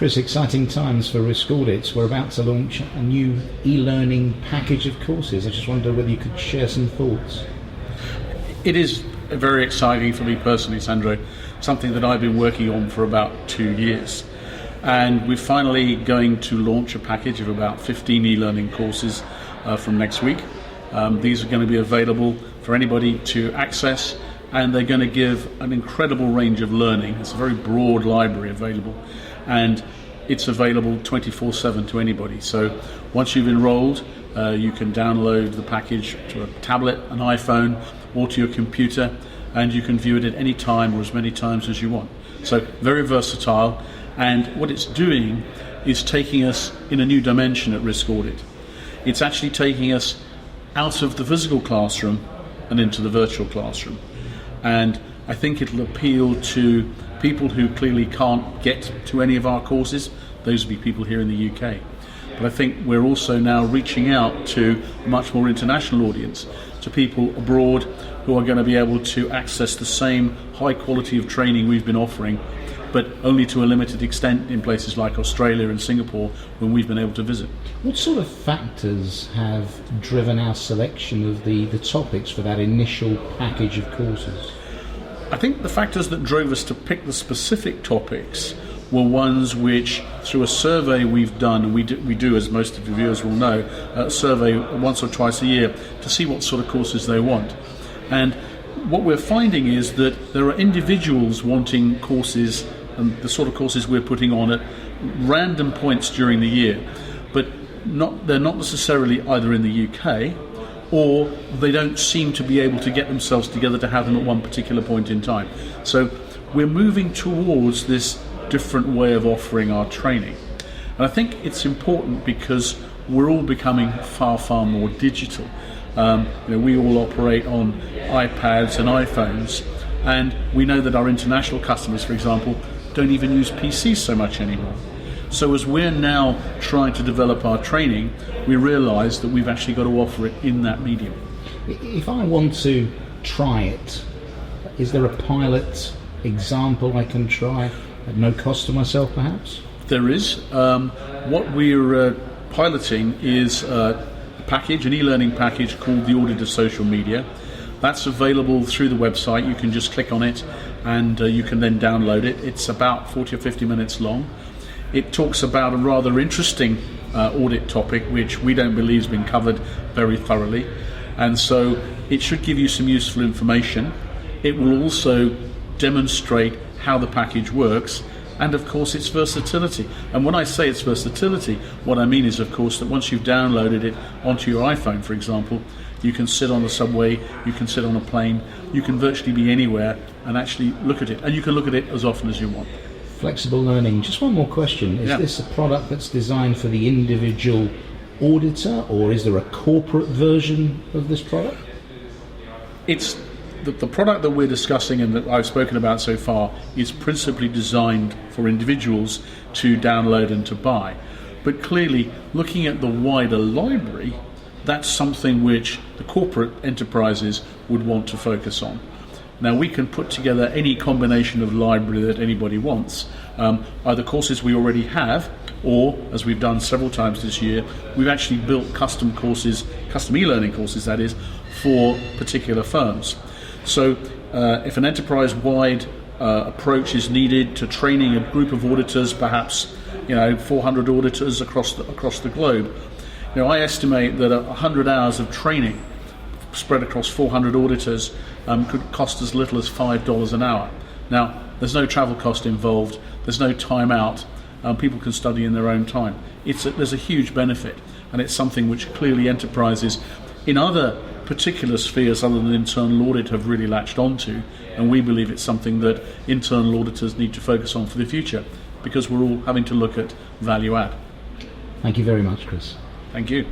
Chris, exciting times for Risk Audits. We're about to launch a new e-learning package of courses. I just wonder whether you could share some thoughts. It is very exciting for me personally, Sandro, something that I've been working on for about 2 years. And we're finally going to launch a package of about 15 e-learning courses from next week. These are going to be available for anybody to access, and they're going to give an incredible range of learning. It's a very broad library available, and it's available 24/7 to anybody. So once you've enrolled, you can download the package to a tablet, an iPhone, or to your computer, and you can view it at any time or as many times as you want. So very versatile, and what it's doing is taking us in a new dimension at Risk Audit. It's actually taking us out of the physical classroom and into the virtual classroom. And I think it'll appeal to people who clearly can't get to any of our courses. Those will be people here in the UK. But I think we're also now reaching out to a much more international audience, to people abroad who are going to be able to access the same high quality of training we've been offering, but only to a limited extent in places like Australia and Singapore when we've been able to visit. What sort of factors have driven our selection of the topics for that initial package of courses? I think the factors that drove us to pick the specific topics were ones which, through a survey we've done, and we do, as most of the viewers will know, a survey once or twice a year to see what sort of courses they want. And what we're finding is that there are individuals wanting courses, and the sort of courses we're putting on at random points during the year, but they're not necessarily either in the UK, or they don't seem to be able to get themselves together to have them at one particular point in time. So we're moving towards this different way of offering our training. And I think it's important because we're all becoming far, far more digital. We all operate on iPads and iPhones, and we know that our international customers, for example, don't even use PCs so much anymore. So as we're now trying to develop our training, we realise that we've actually got to offer it in that medium. If I want to try it, is there a pilot example I can try at no cost to myself, perhaps? There is. What we're piloting is a package, an e-learning package called The Audit of Social Media. That's available through the website. You can just click on it and you can then download it. It's about 40 or 50 minutes long. It talks about a rather interesting audit topic which we don't believe has been covered very thoroughly, and so it should give you some useful information. It will also demonstrate how the package works, and of course its versatility. And when I say its versatility, what I mean is, of course, that once you've downloaded it onto your iPhone, for example, you can sit on the subway, you can sit on a plane, you can virtually be anywhere and actually look at it, and you can look at it as often as you want. Flexible learning. Just one more question. Is this a product that's designed for the individual auditor, or is there a corporate version of this product? It's the product that we're discussing and that I've spoken about so far is principally designed for individuals to download and to buy. But clearly, looking at the wider library, that's something which the corporate enterprises would want to focus on. Now, we can put together any combination of library that anybody wants, either courses we already have, or, as we've done several times this year, we've actually built custom courses, custom e-learning courses that is, for particular firms. So if an enterprise-wide approach is needed to training a group of auditors, perhaps 400 auditors across the globe, I estimate that 100 hours of training spread across 400 auditors could cost as little as $5 an hour. Now, there's no travel cost involved, there's no time out, people can study in their own time. There's a huge benefit, and it's something which clearly enterprises in other particular spheres other than internal audit have really latched onto, and we believe it's something that internal auditors need to focus on for the future, because we're all having to look at value add. Thank you very much, Chris. Thank you.